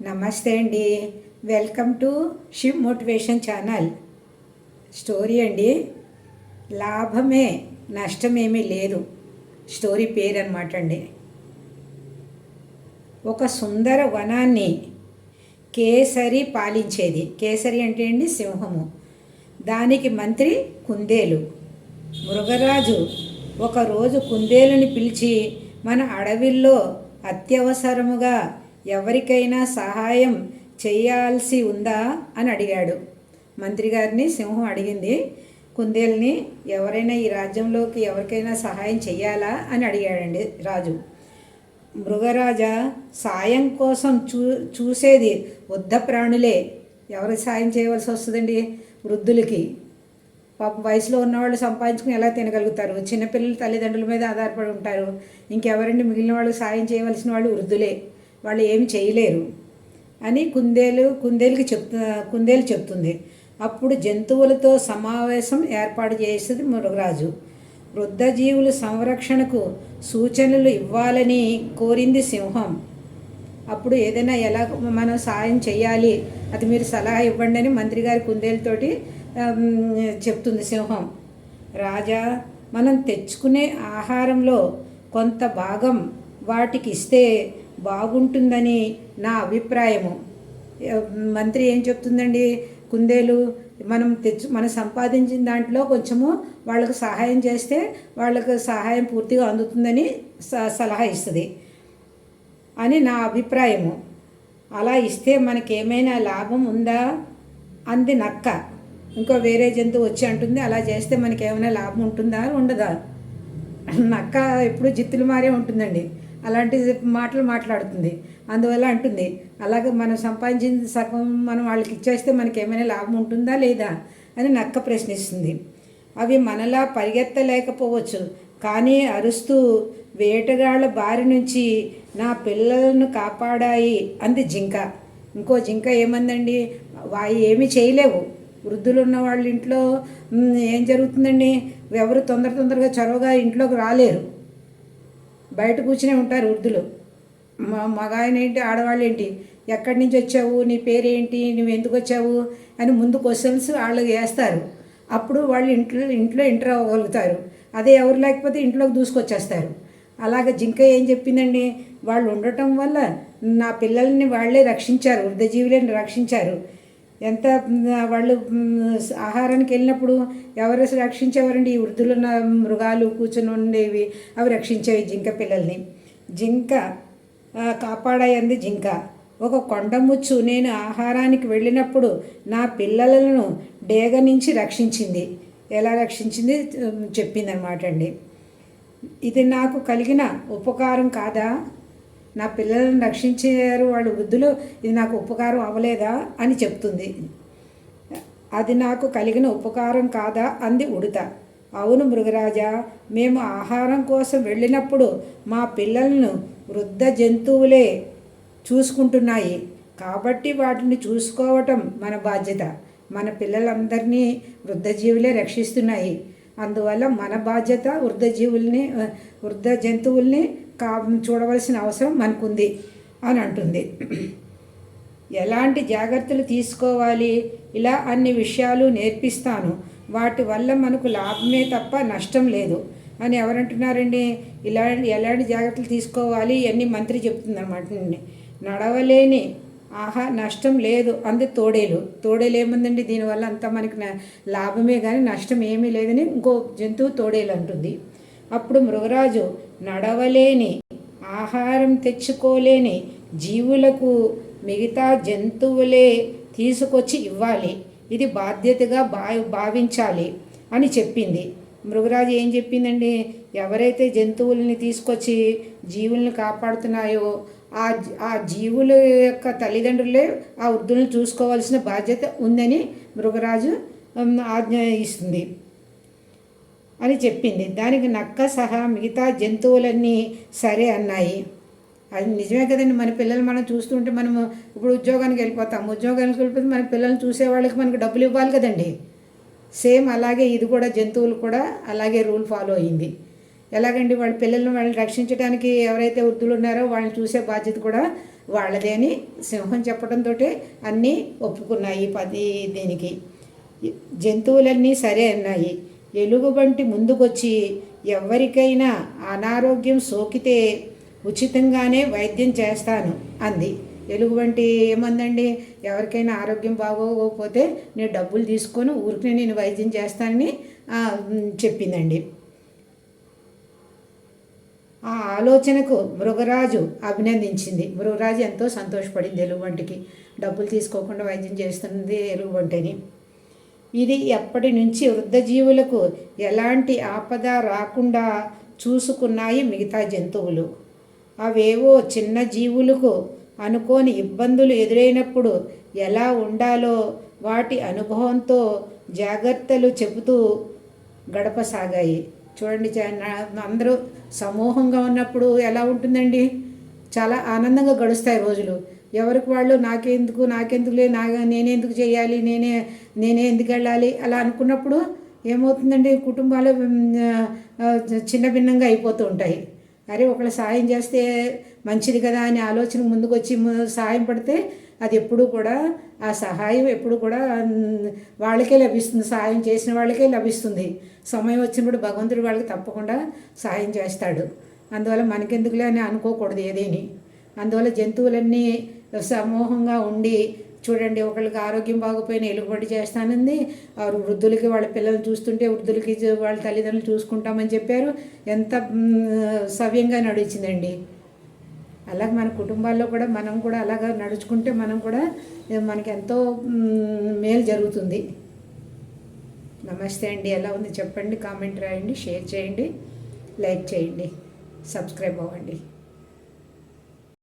నమస్తే అండి. Welcome to Shiv motivation channel. Story అండి, లాభమే నష్టమేమీ లేదు. స్టోరీ పేరు అనమాట అండి. ఒక సుందర వనాన్ని కేసరి పాలించేది. కేసరి అంటే అండి సింహము. దానికి మంత్రి కుందేలు. మృగరాజు ఒకరోజు కుందేలుని పిలిచి, మన అడవిలో అత్యవసరముగా ఎవరికైనా సహాయం చేయాల్సి ఉందా అని అడిగాడు. మంత్రి గారిని సింహం అడిగింది, కుందేలుని, ఎవరైనా ఈ రాజ్యంలోకి ఎవరికైనా సహాయం చెయ్యాలా అని అడిగాడండి రాజు. మృగరాజా, సాయం కోసం చూసేది వృద్ధ ప్రాణులే. ఎవరికి సాయం చేయవలసి వస్తుందండి? వృద్ధులకి. పాపం వయసులో ఉన్నవాళ్ళు సంపాదించుకుని ఎలా తినగలుగుతారు? చిన్నపిల్లలు తల్లిదండ్రుల మీద ఆధారపడి ఉంటారు. ఇంకెవరండి మిగిలిన వాళ్ళు సాయం చేయవలసిన వాళ్ళు వృద్ధులే. వాళ్ళు ఏమి చేయలేరు అని కుందేలు చెప్తుంది. అప్పుడు జంతువులతో సమావేశం ఏర్పాటు చేసేది మృగరాజు. వృద్ధ జీవుల సంరక్షణకు సూచనలు ఇవ్వాలని కోరింది సింహం. అప్పుడు ఏదైనా ఎలా మనం సాయం చేయాలి, అది మీరు సలహా ఇవ్వండి అని మంత్రి గారి కుందేలుతోటి చెప్తుంది సింహం. రాజా, మనం తెచ్చుకునే ఆహారంలో కొంత భాగం వాటికి ఇస్తే బాగుంటుందని నా అభిప్రాయము. మంత్రి ఏం చెప్తుందండి? కుందేలు, మనం సంపాదించిన దాంట్లో కొంచెము వాళ్ళకు సహాయం చేస్తే వాళ్ళకు సహాయం పూర్తిగా అందుతుందని సలహా ఇస్తుంది అని నా అభిప్రాయము. అలా ఇస్తే మనకేమైనా లాభం ఉందా అంది నక్క. ఇంకో వేరే జంతువు వచ్చి అంటుంది, అలా చేస్తే మనకేమైనా లాభం ఉంటుందా ఉండదా? నక్క ఎప్పుడు జిత్తులు మారే ఉంటుందండి, అలాంటి మాటలు మాట్లాడుతుంది. అందువల్ల అంటుంది, అలాగే మనం సంపాదించిన సగం మనం వాళ్ళకి ఇచ్చేస్తే మనకి ఏమైనా లాభం ఉంటుందా లేదా అని నక్క ప్రశ్నిస్తుంది. అవి మనలా పరిగెత్తలేకపోవచ్చు, కానీ అరుస్తూ వేటగాళ్ళ బారి నుంచి నా పిల్లలను కాపాడాయి అంది జింక. ఇంకో జింక ఏమందండి, ఏమీ చేయలేవు. వృద్ధులు ఉన్న వాళ్ళ ఇంట్లో ఏం జరుగుతుందండి? ఎవరు తొందరగా చొరవగా ఇంట్లోకి రాలేరు, బయట కూర్చునే ఉంటారు వృద్ధులు. మగాయన ఏంటి, ఆడవాళ్ళు ఏంటి, ఎక్కడి నుంచి వచ్చావు, నీ పేరేంటి, నువ్వు ఎందుకు వచ్చావు అని ముందు క్వశ్చన్స్ వాళ్ళకి వేస్తారు. అప్పుడు వాళ్ళు ఇంట్లో ఎంటర్ అవ్వగలుగుతారు. అదే ఎవరు లేకపోతే ఇంట్లోకి దూసుకొచ్చేస్తారు. అలాగే జింక ఏం చెప్పిందండి, వాళ్ళు ఉండటం వల్ల నా పిల్లల్ని వాళ్ళే రక్షించారు, వృద్ధజీవులని రక్షించారు. ఎంత వాళ్ళు ఆహారానికి వెళ్ళినప్పుడు ఎవరు రక్షించేవారండి? ఈ వృద్ధులున్న మృగాలు కూర్చొని ఉండేవి, అవి రక్షించేవి జింక పిల్లల్ని. జింక కాపాడాయంది జింక. ఒక కొండముచ్చు నేను ఆహారానికి వెళ్ళినప్పుడు నా పిల్లలను డేగ నుంచి రక్షించింది. ఎలా రక్షించింది చెప్పింది అనమాట అండి. ఇది నాకు కలిగిన ఉపకారం కాదా? నా పిల్లలను రక్షించారు వాళ్ళు వృద్ధులు, ఇది నాకు ఉపకారం అవ్వలేదా అని చెప్తుంది. అది నాకు కలిగిన ఉపకారం కాదా అంది ఉడత. అవును మృగరాజా, మేము ఆహారం కోసం వెళ్ళినప్పుడు మా పిల్లలను వృద్ధ జంతువులే చూసుకుంటున్నాయి, కాబట్టి వాటిని చూసుకోవటం మన బాధ్యత. మన పిల్లలందరినీ వృద్ధజీవులే రక్షిస్తున్నాయి, అందువల్ల మన బాధ్యత వృద్ధ జంతువుల్ని చూడవలసిన అవసరం మనకుంది అని అంటుంది. ఎలాంటి జాగ్రత్తలు తీసుకోవాలి, ఇలా అన్ని విషయాలు నేర్పిస్తాను, వాటి వల్ల మనకు లాభమే తప్ప నష్టం లేదు అని ఎవరంటున్నారండి? ఎలాంటి జాగ్రత్తలు తీసుకోవాలి అన్నీ మంత్రి చెప్తుందన్నమాట. నడవలేని నష్టం లేదు అంది తోడేలు ఏముందండి, దీనివల్ల అంతా మనకి లాభమే కానీ నష్టం ఏమీ లేదని ఇంకో జంతువు తోడేలు అంటుంది. అప్పుడు మృగరాజు, నడవలేని, ఆహారం తెచ్చుకోలేని జీవులకు మిగతా జంతువులే తీసుకొచ్చి ఇవ్వాలి, ఇది బాధ్యతగా భావించాలి అని చెప్పింది. మృగరాజు ఏం చెప్పిందండి, ఎవరైతే జంతువుల్ని తీసుకొచ్చి జీవుల్ని కాపాడుతున్నాయో ఆ జీవుల యొక్క తల్లిదండ్రులే ఆ వృద్ధులను చూసుకోవాల్సిన బాధ్యత ఉందని మృగరాజు ఆజ్ఞ ఇస్తుంది అని చెప్పింది. దానికి నక్క సహా మిగతా జంతువులన్నీ సరే అన్నాయి. అది నిజమే కదండి. మన పిల్లలు మనం చూస్తుంటే మనము ఇప్పుడు ఉద్యోగానికి వెళ్ళిపోతే మన పిల్లల్ని చూసేవాళ్ళకి మనకు డబ్బులు ఇవ్వాలి కదండి. సేమ్ అలాగే ఇది కూడా, జంతువులు కూడా అలాగే రూల్ ఫాలో అయ్యింది. ఎలాగండి, వాళ్ళ పిల్లల్ని వాళ్ళని రక్షించడానికి ఎవరైతే వృద్ధులు ఉన్నారో వాళ్ళని చూసే బాధ్యత కూడా వాళ్ళదే అని సింహం చెప్పడంతో అన్నీ ఒప్పుకున్నాయి దీనికి. జంతువులన్నీ సరే అన్నాయి. ఎలుగుబంటి ముందుకొచ్చి ఎవరికైనా అనారోగ్యం సోకితే ఉచితంగానే వైద్యం చేస్తాను అంది. ఎలుగుబంటి ఏమందండి, ఎవరికైనా ఆరోగ్యం బాగోకపోతే నేను డబ్బులు తీసుకొని ఊరికి నేను వైద్యం చేస్తానని చెప్పిందండి. ఆ ఆలోచనకు మృగరాజు అభినందించింది. మృగరాజు ఎంతో సంతోషపడింది ఎలుగుబంటికి, డబ్బులు తీసుకోకుండా వైద్యం చేస్తుంది ఎలుగుబంటిని. ఇది ఎప్పటి నుంచి వృద్ధజీవులకు ఎలాంటి ఆపద రాకుండా చూసుకున్నాయి మిగతా జంతువులు. అవేవో చిన్న జీవులకు అనుకోని ఇబ్బందులు ఎదురైనప్పుడు ఎలా ఉండాలో వాటి అనుభవంతో జాగ్రత్తలు చెబుతూ గడపసాగాయి. చూడండి, అందరూ సమూహంగా ఉన్నప్పుడు ఎలా ఉంటుందండి, చాలా ఆనందంగా గడుస్తాయి రోజులు. ఎవరికి వాళ్ళు నాకెందుకులే నేనెందుకు చేయాలి, నేనే ఎందుకు వెళ్ళాలి అలా అనుకున్నప్పుడు ఏమవుతుందండి, కుటుంబాలు చిన్న భిన్నంగా అయిపోతూ ఉంటాయి. అరే ఒకళ్ళు సాయం చేస్తే మంచిది కదా అని ఆలోచన ముందుకు వచ్చి సాయం పడితే అది ఎప్పుడు కూడా ఆ సహాయం ఎప్పుడు కూడా వాళ్ళకే లభిస్తుంది, సాయం చేసిన వాళ్ళకే లభిస్తుంది. సమయం వచ్చినప్పుడు భగవంతుడు వాళ్ళకి తప్పకుండా సాయం చేస్తాడు. అందువల్ల మనకెందుకులే అని అనుకోకూడదు ఏదేని. అందువల్ల జంతువులన్నీ సమూహంగా ఉండి చూడండి, ఒకళ్ళకి ఆరోగ్యం బాగోపోయిన ఎలుగుబంటి చేస్తానంది. వృద్ధులకి వాళ్ళ పిల్లల్ని చూస్తుంటే వృద్ధులకి వాళ్ళ తల్లిదండ్రులు చూసుకుంటామని చెప్పారు. ఎంత సవ్యంగా నడిచిందండి. అలాగే మన కుటుంబాల్లో కూడా మనం కూడా అలాగా నడుచుకుంటే మనకి ఎంతో మేలు జరుగుతుంది. నమస్తే అండి. ఎలా ఉంది చెప్పండి, కామెంట్ రాయండి, షేర్ చేయండి, లైక్ చేయండి, సబ్స్క్రైబ్ అవ్వండి.